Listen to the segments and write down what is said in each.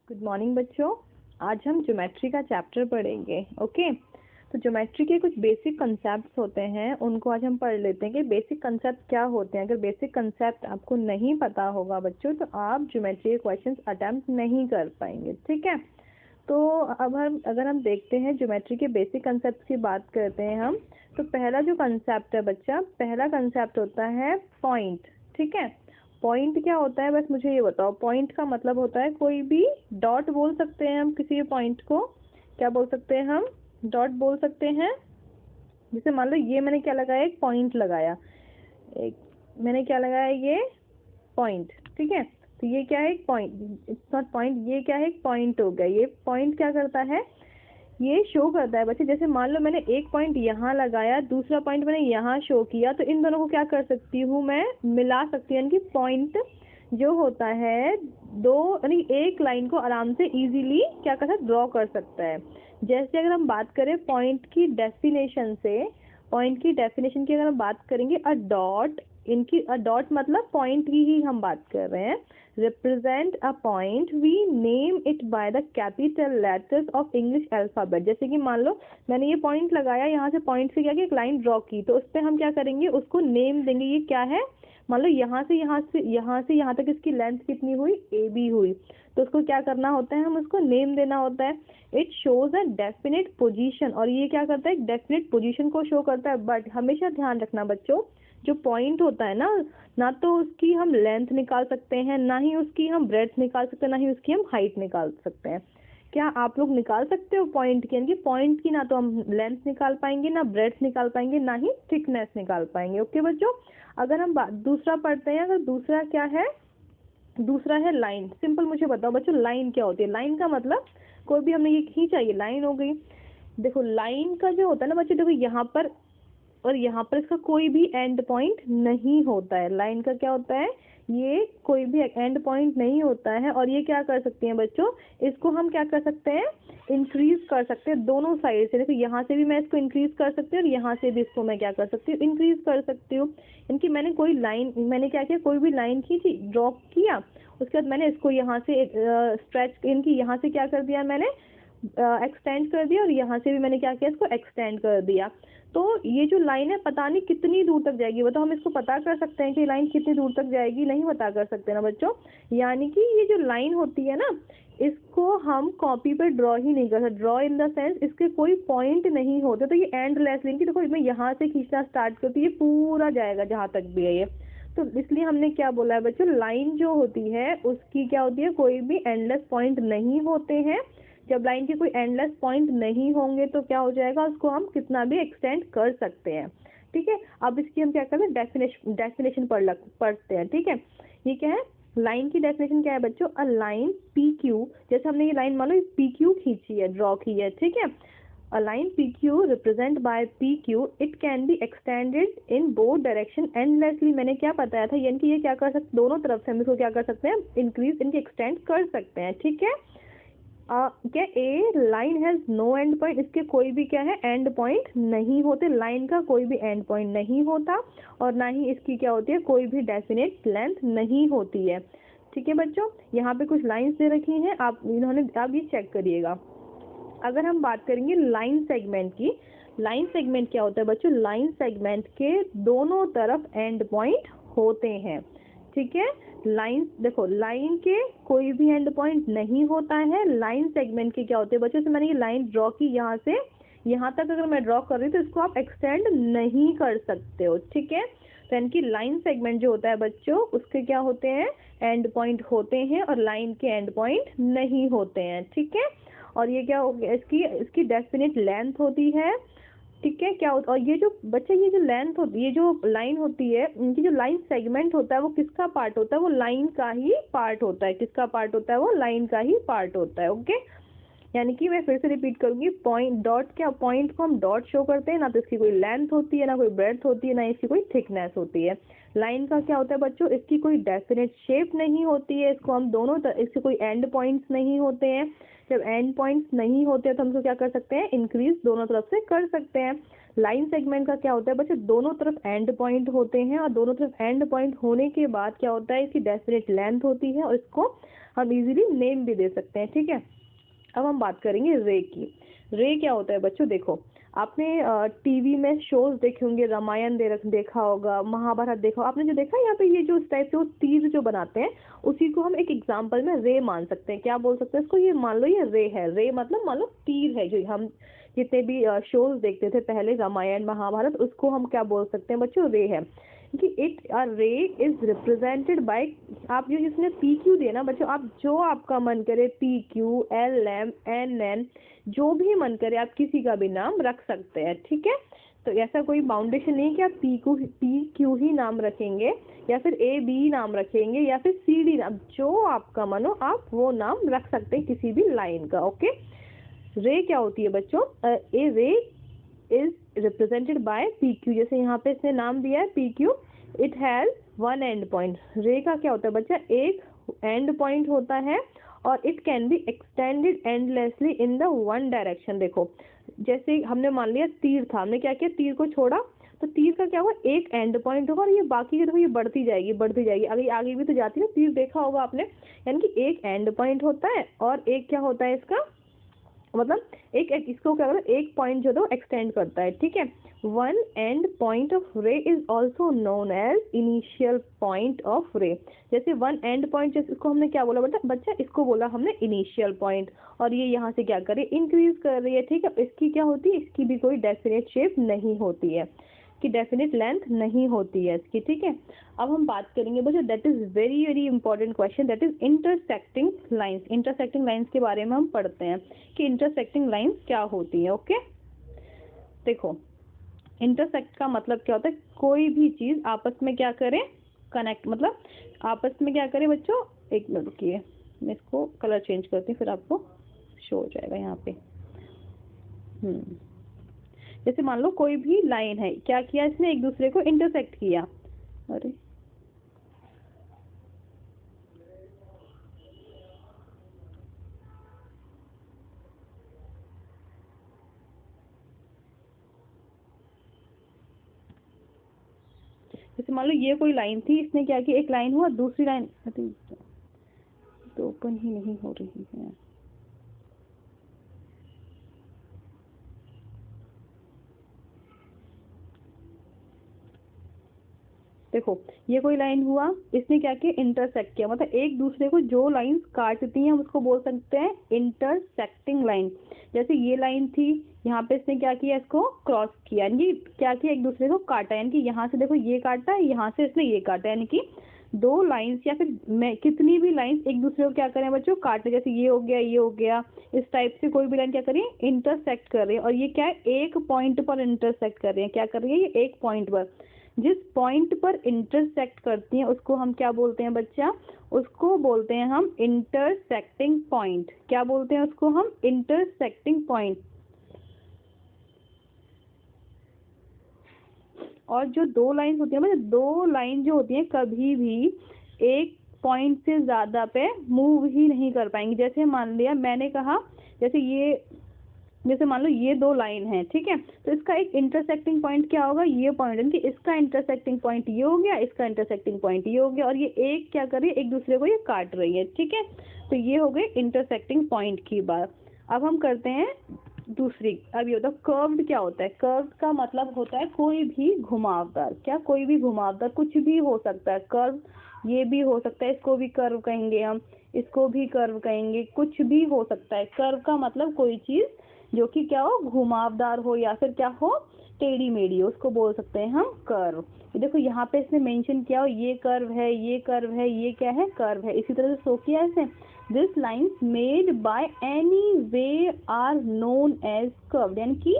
Good morning बच्चों। आज हम ज्योमेट्री का चैप्टर पढ़ेंगे। ओके, तो ज्योमेट्री के कुछ बेसिक कंसेप्ट्स होते हैं, उनको आज हम पढ़ लेते हैं कि बेसिक कंसेप्ट क्या होते हैं। अगर बेसिक कंसेप्ट आपको नहीं पता होगा बच्चों, तो आप ज्योमेट्री के क्वेश्चंस अटेम्प्ट नहीं कर पाएंगे। ठीक है, तो अब अगर हम देखते हैं ज्योमेट्री के बेसिक कंसेप्ट की बात करते हैं हम, तो पहला जो कंसेप्ट है बच्चा, पहला कंसेप्ट होता है पॉइंट। ठीक है, पॉइंट क्या होता है, बस मुझे ये बताओ। पॉइंट का मतलब होता है कोई भी डॉट बोल सकते हैं हम किसी भी पॉइंट को। क्या बोल सकते हैं हम? डॉट बोल सकते हैं। जैसे मान लो ये मैंने क्या लगाया, एक पॉइंट लगाया, एक मैंने क्या लगाया, ये पॉइंट। ठीक है, तो ये क्या है, एक पॉइंट। इट्स नॉट पॉइंट, ये क्या है, एक पॉइंट हो गया। ये पॉइंट क्या करता है, ये शो करता है बच्चे। जैसे मान लो मैंने एक पॉइंट यहाँ लगाया, दूसरा पॉइंट मैंने यहाँ शो किया, तो इन दोनों को क्या कर सकती हूँ मैं, मिला सकती हूँ। यानी कि पॉइंट जो होता है दो, यानी एक लाइन को आराम से इजीली क्या कर सकता है, ड्रॉ कर सकता है। जैसे अगर हम बात करें पॉइंट की डेफिनेशन से, पॉइंट की डेफिनेशन की अगर हम बात करेंगे, अ डॉट, इनकी अ डॉट मतलब पॉइंट की ही हम बात कर रहे हैं। Represent a point, we name it by the capital letters of English alphabet. जैसे कि मान लो मैंने ये पॉइंट लगाया, यहाँ से पॉइंट से क्या किया, एक लाइन ड्रॉ की, तो उस पर हम क्या करेंगे, उसको नेम देंगे। ये क्या है, मान लो यहाँ से यहाँ तक इसकी लेंथ कितनी हुई, ए बी हुई, तो उसको क्या करना होता है, हम उसको नेम देना होता है। It shows a definite position, और ये क्या करता है, एक डेफिनेट पोजीशन को शो करता है। बट हमेशा ध्यान रखना बच्चों, जो पॉइंट होता है ना, ना तो उसकी हम लेंथ निकाल सकते हैं, ना ही उसकी हम ब्रेड्थ निकाल सकते हैं, ना ही उसकी हम हाइट निकाल सकते हैं। क्या आप लोग निकाल सकते हो पॉइंट की? यानी कि पॉइंट की ना तो हम लेंथ निकाल पाएंगे, ना ब्रेड्थ निकाल पाएंगे, ना ही थिकनेस निकाल पाएंगे। ओके बच्चों, अगर हम दूसरा पढ़ते हैं, अगर दूसरा क्या है, दूसरा है लाइन। सिंपल मुझे बताओ बच्चों, लाइन क्या होती है? लाइन का मतलब कोई भी हमने ये खींचा, ये लाइन हो गई। देखो लाइन का जो होता है ना बच्चों, देखो यहाँ पर और यहाँ पर इसका कोई भी एंड पॉइंट नहीं होता है। लाइन का क्या होता है, ये कोई भी एंड पॉइंट नहीं होता है। और ये क्या कर सकते हैं बच्चों, इसको हम क्या कर सकते हैं, इंक्रीज कर सकते हैं दोनों साइड से। देखो यहाँ से भी मैं इसको इंक्रीज कर सकती हूँ, और यहाँ से भी इसको मैं क्या कर सकती हूँ, इंक्रीज कर सकती हूँ। इनकी मैंने कोई लाइन, मैंने क्या किया, कोई भी लाइन खींची, ड्रॉ किया, उसके बाद मैंने इसको यहाँ से स्ट्रेच, इनकी यहाँ से क्या कर दिया, मैंने एक्सटेंड कर दिया, और यहाँ से भी मैंने क्या किया, इसको एक्सटेंड कर दिया। तो ये जो लाइन है पता नहीं कितनी दूर तक जाएगी, बताओ हम इसको पता कर सकते हैं कि लाइन कितनी दूर तक जाएगी? नहीं पता कर सकते ना बच्चों। यानी कि ये जो लाइन होती है ना, इसको हम कॉपी पर ड्रॉ ही नहीं कर सकते। ड्रॉ इन द सेंस इसके कोई पॉइंट नहीं होते, तो ये एंडलेस लाइन की, देखो मैं यहाँ से खींचना स्टार्ट करती हूँ, ये पूरा जाएगा जहाँ तक भी है ये। तो इसलिए हमने क्या बोला है बच्चों, लाइन जो होती है उसकी क्या होती है, कोई भी एंडलेस पॉइंट नहीं होते हैं। जब लाइन के कोई एंडलेस पॉइंट नहीं होंगे तो क्या हो जाएगा, उसको हम कितना भी एक्सटेंड कर सकते हैं। ठीक है, अब इसकी हम क्या करते हैं, डेफिनेशन पढ़ते हैं। ठीक है, ये क्या है, लाइन की डेफिनेशन क्या है बच्चों, अ लाइन पी क्यू। जैसे हमने ये लाइन मान लो पी क्यू खींची है, ड्रॉ की है। ठीक है, a line PQ represent by PQ, it can be extended in both direction endlessly। मैंने क्या बताया था, यानी कि ये क्या कर सकते, दोनों तरफ से हम इसको क्या कर सकते हैं, इंक्रीज, इनके एक्सटेंड कर सकते हैं। ठीक है, क्या a line has no end point, इसके कोई भी क्या है, एंड पॉइंट नहीं होते। लाइन का कोई भी एंड पॉइंट नहीं होता, और ना ही इसकी क्या होती है, कोई भी डेफिनेट लेंथ नहीं होती है। ठीक है बच्चों, यहाँ पे कुछ लाइंस दे रखी हैं, आप ये चेक करिएगा। अगर हम बात करेंगे लाइन सेगमेंट की, लाइन सेगमेंट क्या होता है बच्चों, लाइन सेगमेंट के दोनों तरफ एंड पॉइंट होते हैं। ठीक है, लाइन, देखो लाइन के कोई भी एंड पॉइंट नहीं होता है। लाइन सेगमेंट के क्या होते हैं बच्चों, से मैंने ये लाइन ड्रॉ की, यहाँ से यहाँ तक अगर मैं ड्रॉ कर रही हूँ तो इसको आप एक्सटेंड नहीं कर सकते हो। ठीक है, तो इनकी लाइन सेगमेंट जो होता है बच्चों, उसके क्या होते हैं, एंड पॉइंट होते हैं, और लाइन के एंड पॉइंट नहीं होते हैं। ठीक है, और ये क्या हो गया, इसकी डेफिनेट लेंथ होती है। ठीक है, क्या होता, और ये जो बच्चे, ये जो लेंथ होती है, ये जो लाइन होती है, इनकी जो लाइन सेगमेंट होता है वो किसका पार्ट होता है, वो लाइन का ही पार्ट होता है। किसका पार्ट होता है, वो लाइन का ही पार्ट होता है। ओके, यानी कि मैं फिर से रिपीट करूंगी, पॉइंट डॉट, क्या पॉइंट को हम डॉट शो करते हैं, ना तो इसकी कोई लेंथ होती है, ना कोई ब्रेड्थ होती है, ना इसकी कोई थिकनेस होती है। लाइन का क्या होता है बच्चों, इसकी कोई डेफिनेट शेप नहीं होती है, इसको हम दोनों इसके कोई एंड पॉइंट्स नहीं होते हैं। जब एंड पॉइंट्स नहीं होते तो हम इसको क्या कर सकते हैं, इंक्रीज दोनों तरफ से कर सकते हैं। लाइन सेगमेंट का क्या होता है बच्चे, दोनों तरफ एंड पॉइंट होते हैं और दोनों तरफ एंड पॉइंट होने के बाद क्या होता है, इसकी डेफिनेट लेंथ होती है और इसको हम इजीली नेम भी दे सकते हैं, ठीक है। अब हम बात करेंगे रे की। रे क्या होता है बच्चों, देखो आपने टीवी में शोज देखे होंगे, रामायण देखा होगा, महाभारत देखा होगा, आपने जो देखा है यहाँ पे ये जो इस टाइप से वो तीर जो बनाते हैं उसी को हम एक एग्जांपल में रे मान सकते हैं। क्या बोल सकते हैं इसको, ये मान लो ये रे है। रे मतलब मान लो तीर है, जो हम जितने भी शोज देखते थे पहले रामायण महाभारत, उसको हम क्या बोल सकते हैं बच्चों, रे है। कि इट अ रे इज रिप्रेजेंटेड बाय, आप जो जिसने पी क्यू दिया ना बच्चों, आप जो आपका मन करे P Q L M N N जो भी मन करे आप किसी का भी नाम रख सकते हैं, ठीक है। तो ऐसा कोई बाउंडेशन नहीं कि आप पी क्यू ही नाम रखेंगे या फिर ए बी नाम रखेंगे या फिर सी डी नाम, जो आपका मन हो आप वो नाम रख सकते हैं किसी भी लाइन का, ओके। रे क्या होती है बच्चों, ए रे is represented by P Q, जैसे यहाँ पे इसने नाम दिया है P Q, it has one end point. रे का क्या होता है बच्चा, एक एंड पॉइंट होता है और it can be extended endlessly in the one direction. देखो जैसे हमने मान लिया तीर था, हमने क्या किया, तीर को छोड़ा, तो तीर का क्या हुआ, एक एंड पॉइंट होगा और ये बाकी देखो ये बढ़ती जाएगी आगे आगे भी तो जाती है, तीर देखा होगा आपने, यानी कि एक एंड पॉइंट होता है और एक क्या होता है इसका मतलब एक इसको क्या करता है, एक पॉइंट जो है एक्सटेंड करता है, ठीक है। One end point of ray is also known as initial point of ray. जैसे वन एंड पॉइंट, जैसे इसको हमने क्या बोला बच्चा, इसको बोला हमने इनिशियल पॉइंट, और ये यहाँ से क्या करे, इंक्रीज कर रही है, ठीक है। इसकी क्या होती है, इसकी भी कोई डेफिनेट शेप नहीं होती है, कि डेफिनेट लेंथ नहीं होती है इसकी, ठीक है। अब हम बात करेंगे बच्चों, that is very very important question, that is intersecting lines. Intersecting lines के बारे में हम पढ़ते हैं कि इंटरसेक्टिंग लाइंस क्या होती है, ओके। देखो इंटरसेक्ट का मतलब क्या होता है, कोई भी चीज आपस में क्या करे, कनेक्ट, मतलब आपस में क्या करे बच्चों, एक मिनट रुकिए मैं इसको कलर चेंज करती हूँ फिर आपको शो हो जाएगा यहाँ पे। जैसे मान लो कोई भी लाइन है, क्या किया इसने, एक दूसरे को इंटरसेक्ट किया, अरे जैसे मान लो ये कोई लाइन थी, इसने क्या किया, एक लाइन हुआ, दूसरी लाइन तो ओपन ही नहीं हो रही है, देखो ये कोई लाइन हुआ, इसने क्या किया, इंटरसेक्ट किया, मतलब एक दूसरे को जो लाइंस काटती हैं हम उसको बोल सकते हैं इंटरसेक्टिंग लाइन। जैसे ये लाइन थी, यहाँ पे इसने क्या किया, इसको क्रॉस किया, यानी क्या किया, एक दूसरे को काटा, यानी कि यहाँ से देखो ये काटा है, यहाँ से इसने ये काटा, यानी कि दो लाइंस या फिर कितनी भी लाइंस एक दूसरे को क्या करें बच्चों, काटे, जैसे ये हो गया, इस टाइप से कोई भी लाइन क्या करें, इंटरसेक्ट कर रही है। और ये क्या है, एक पॉइंट पर इंटरसेक्ट कर रही है, क्या कर रही है, ये एक पॉइंट पर, जिस पॉइंट पर इंटरसेक्ट करती हैं उसको हम क्या बोलते हैं बच्चा, उसको बोलते हैं हम इंटरसेक्टिंग पॉइंट। क्या बोलते हैं उसको हम, इंटरसेक्टिंग पॉइंट। और जो दो लाइन होती है मतलब दो लाइन जो होती है कभी भी एक पॉइंट से ज्यादा पे मूव ही नहीं कर पाएंगी। जैसे मान लिया मैंने कहा, जैसे मान लो ये दो लाइन है, ठीक है, तो इसका एक इंटरसेक्टिंग पॉइंट क्या होगा, ये पॉइंट, यानी कि इसका इंटरसेक्टिंग पॉइंट ये हो गया, इसका इंटरसेक्टिंग पॉइंट ये हो गया, और ये एक क्या कर रही है, एक दूसरे को ये काट रही है, ठीक है। तो ये हो गई इंटरसेक्टिंग पॉइंट की बात। अब हम करते हैं दूसरी। अब ये होता है कर्व्ड। क्या होता है, कर्व्ड का मतलब होता है कोई भी घुमावदार, क्या, कोई भी घुमावदार, कुछ भी हो सकता है, कर्व ये भी हो सकता है, इसको भी कर्व कहेंगे हम, इसको भी कर्व कहेंगे, कुछ भी हो सकता है। कर्व का मतलब कोई चीज जो कि क्या हो, घुमावदार हो या फिर क्या हो, टेढ़ी मेढ़ी हो, उसको बोल सकते हैं हम कर्व। देखो यहाँ पे इसने मेंशन किया हो, ये कर्व है, ये कर्व है, ये क्या है, कर्व है। इसी तरह से शो किया ऐसे, this lines made by any way are known as curved, यानी कि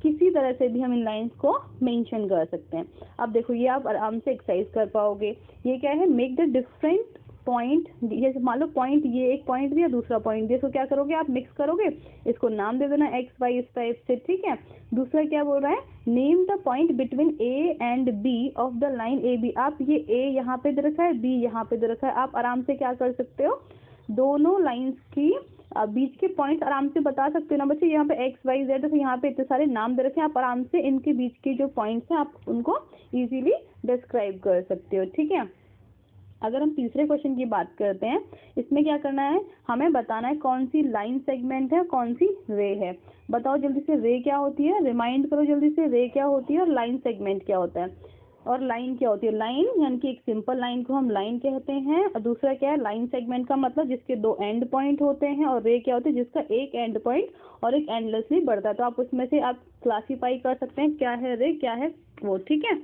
किसी तरह से भी हम इन लाइंस को मेंशन कर सकते हैं। अब देखो ये आप आराम से एक्सरसाइज कर पाओगे। ये क्या है, मेक द डिफरेंट पॉइंट, जैसे मान लो पॉइंट, ये एक पॉइंट दिया, दूसरा पॉइंट दिया, इसको क्या करोगे आप, मिक्स करोगे, इसको नाम दे देना एक्स वाई इस टाइप से, ठीक है। दूसरा क्या बोल रहा है, name the point between A and B of the line A B. आप ये ए यहाँ पे दे रखा है, बी यहाँ पे दे रखा है, आप आराम से क्या कर सकते हो, दोनों लाइंस की बीच के पॉइंट्स आराम से बता सकते हो ना बच्चे। यहाँ पे एक्स वाई जेड, तो यहाँ पे इतने सारे नाम दे रखे हैं, आप आराम से इनके बीच के जो पॉइंट्स हैं आप उनको इजीली डिस्क्राइब कर सकते हो, ठीक है। अगर हम तीसरे क्वेश्चन की बात करते हैं, इसमें क्या करना है, हमें बताना है कौन सी लाइन सेगमेंट है, कौन सी रे है। बताओ जल्दी से, रे क्या होती है, रिमाइंड करो जल्दी से, रे क्या होती है और लाइन सेगमेंट क्या होता है। और लाइन क्या होती है, लाइन यानी कि एक सिंपल लाइन को हम लाइन कहते हैं, और दूसरा क्या है, लाइन सेगमेंट का मतलब जिसके दो एंड पॉइंट होते हैं, और रे क्या होती है, जिसका एक एंड पॉइंट और एक एंडलेसली बढ़ता है। तो आप उसमें से आप क्लासीफाई कर सकते हैं क्या है रे, क्या है वो, ठीक है।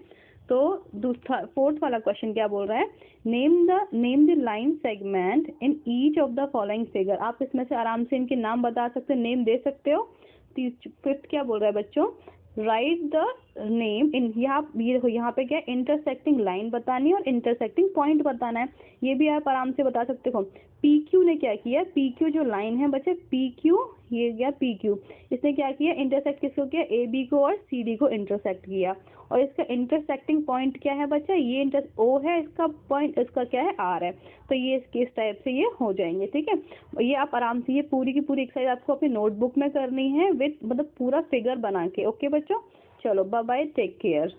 तो दूसरा फोर्थ वाला क्वेश्चन क्या बोल रहा है, name the line segment in each of the following figure. आप इसमें से आराम से इनके नाम बता सकते हो, नेम दे सकते हो। फिफ्थ क्या बोल रहा है बच्चों, राइट द नेम इन, यहाँ पे क्या इंटरसेक्टिंग लाइन बतानी है और इंटरसेक्टिंग पॉइंट बताना है, ये भी आप आराम से बता सकते हो। पी क्यू ने क्या किया, पी क्यू जो लाइन है बच्चे, पी क्यू, ये गया पी क्यू, इसने क्या किया, इंटरसेक्ट किसको किया, ए बी को और सी डी को इंटरसेक्ट किया। और इसका इंटरसेक्टिंग पॉइंट क्या है बच्चा, ये ओ है इसका पॉइंट, इसका क्या है आर है। तो ये इस टाइप से ये हो जाएंगे, ठीक है। ये आप आराम से, ये पूरी की पूरी एक्सरसाइज आपको अपनी नोटबुक में करनी है विद मतलब पूरा फिगर बना के। ओके बच्चों, चलो बाय बाय, टेक केयर।